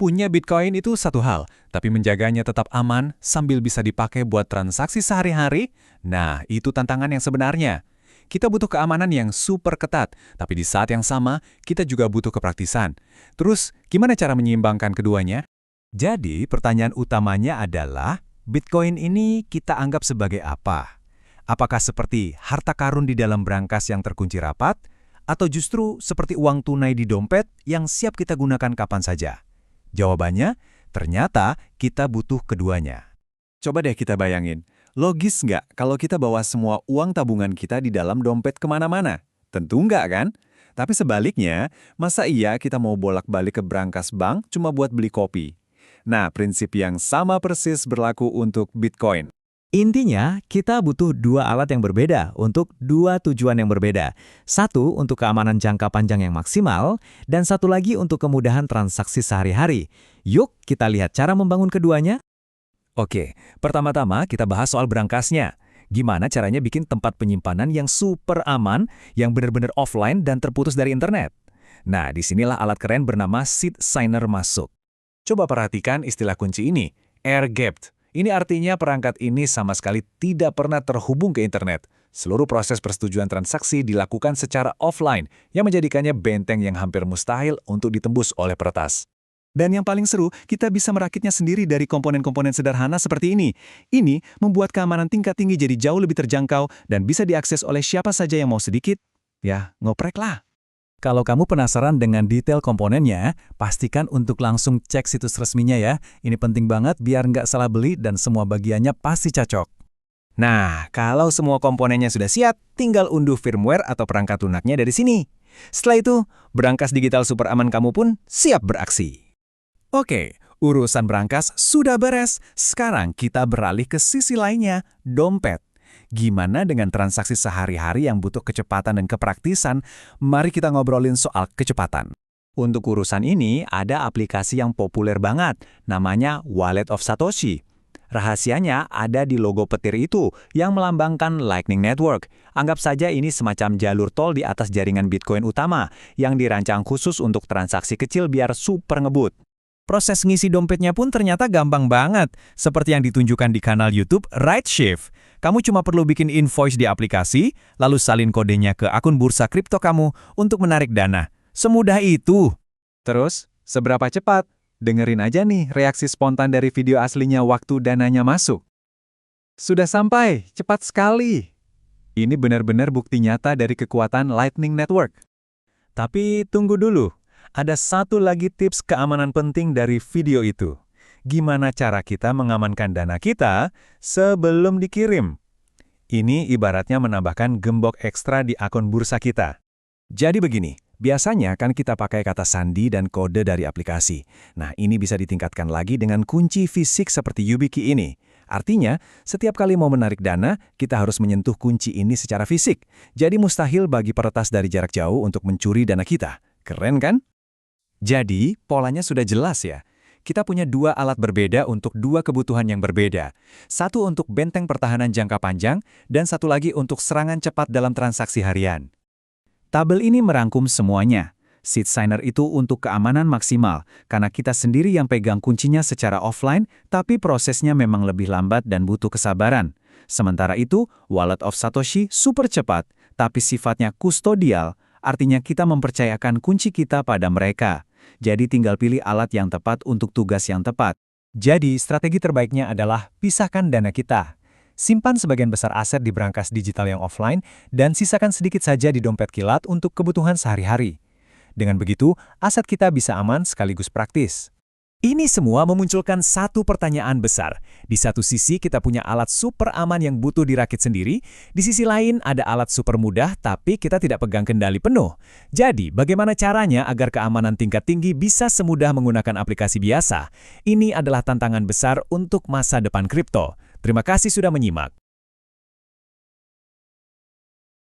Punya Bitcoin itu satu hal, tapi menjaganya tetap aman sambil bisa dipakai buat transaksi sehari-hari, nah itu tantangan yang sebenarnya. Kita butuh keamanan yang super ketat, tapi di saat yang sama, kita juga butuh kepraktisan. Terus, gimana cara menyeimbangkan keduanya? Jadi, pertanyaan utamanya adalah, Bitcoin ini kita anggap sebagai apa? Apakah seperti harta karun di dalam brankas yang terkunci rapat, atau justru seperti uang tunai di dompet yang siap kita gunakan kapan saja? Jawabannya, ternyata kita butuh keduanya. Coba deh kita bayangin, logis nggak kalau kita bawa semua uang tabungan kita di dalam dompet kemana-mana? Tentu nggak kan? Tapi sebaliknya, masa iya kita mau bolak-balik ke brankas bank cuma buat beli kopi? Nah, prinsip yang sama persis berlaku untuk Bitcoin. Intinya, kita butuh dua alat yang berbeda untuk dua tujuan yang berbeda. Satu untuk keamanan jangka panjang yang maksimal, dan satu lagi untuk kemudahan transaksi sehari-hari. Yuk, kita lihat cara membangun keduanya. Oke, pertama-tama kita bahas soal brankasnya. Gimana caranya bikin tempat penyimpanan yang super aman, yang benar-benar offline dan terputus dari internet? Nah, disinilah alat keren bernama Seed Signer masuk. Coba perhatikan istilah kunci ini, air-gapped. Ini artinya perangkat ini sama sekali tidak pernah terhubung ke internet. Seluruh proses persetujuan transaksi dilakukan secara offline, yang menjadikannya benteng yang hampir mustahil untuk ditembus oleh peretas. Dan yang paling seru, kita bisa merakitnya sendiri dari komponen-komponen sederhana seperti ini. Ini membuat keamanan tingkat tinggi jadi jauh lebih terjangkau dan bisa diakses oleh siapa saja yang mau sedikit. Ya, ngoprek lah. Kalau kamu penasaran dengan detail komponennya, pastikan untuk langsung cek situs resminya ya. Ini penting banget biar nggak salah beli dan semua bagiannya pasti cocok. Nah, kalau semua komponennya sudah siap, tinggal unduh firmware atau perangkat lunaknya dari sini. Setelah itu, brankas digital super aman kamu pun siap beraksi. Oke, urusan brankas sudah beres. Sekarang kita beralih ke sisi lainnya, dompet. Gimana dengan transaksi sehari-hari yang butuh kecepatan dan kepraktisan? Mari kita ngobrolin soal kecepatan. Untuk urusan ini, ada aplikasi yang populer banget, namanya Wallet of Satoshi. Rahasianya ada di logo petir itu, yang melambangkan Lightning Network. Anggap saja ini semacam jalur tol di atas jaringan Bitcoin utama, yang dirancang khusus untuk transaksi kecil biar super ngebut. Proses ngisi dompetnya pun ternyata gampang banget, seperti yang ditunjukkan di kanal YouTube RightShift. Kamu cuma perlu bikin invoice di aplikasi, lalu salin kodenya ke akun bursa kripto kamu untuk menarik dana. Semudah itu. Terus, seberapa cepat? Dengerin aja nih reaksi spontan dari video aslinya waktu dananya masuk. Sudah sampai, cepat sekali. Ini benar-benar bukti nyata dari kekuatan Lightning Network. Tapi tunggu dulu, ada satu lagi tips keamanan penting dari video itu. Gimana cara kita mengamankan dana kita sebelum dikirim? Ini ibaratnya menambahkan gembok ekstra di akun bursa kita. Jadi begini, biasanya kan kita pakai kata sandi dan kode dari aplikasi. Nah, ini bisa ditingkatkan lagi dengan kunci fisik seperti YubiKey ini. Artinya, setiap kali mau menarik dana, kita harus menyentuh kunci ini secara fisik. Jadi mustahil bagi peretas dari jarak jauh untuk mencuri dana kita. Keren kan? Jadi, polanya sudah jelas ya. Kita punya dua alat berbeda untuk dua kebutuhan yang berbeda. Satu untuk benteng pertahanan jangka panjang, dan satu lagi untuk serangan cepat dalam transaksi harian. Tabel ini merangkum semuanya. Seed Signer itu untuk keamanan maksimal, karena kita sendiri yang pegang kuncinya secara offline, tapi prosesnya memang lebih lambat dan butuh kesabaran. Sementara itu, Wallet of Satoshi super cepat, tapi sifatnya kustodial, artinya kita mempercayakan kunci kita pada mereka. Jadi tinggal pilih alat yang tepat untuk tugas yang tepat. Jadi strategi terbaiknya adalah pisahkan dana kita. Simpan sebagian besar aset di brankas digital yang offline dan sisakan sedikit saja di dompet kilat untuk kebutuhan sehari-hari. Dengan begitu, aset kita bisa aman sekaligus praktis. Ini semua memunculkan satu pertanyaan besar. Di satu sisi kita punya alat super aman yang butuh dirakit sendiri, di sisi lain ada alat super mudah tapi kita tidak pegang kendali penuh. Jadi, bagaimana caranya agar keamanan tingkat tinggi bisa semudah menggunakan aplikasi biasa? Ini adalah tantangan besar untuk masa depan kripto. Terima kasih sudah menyimak.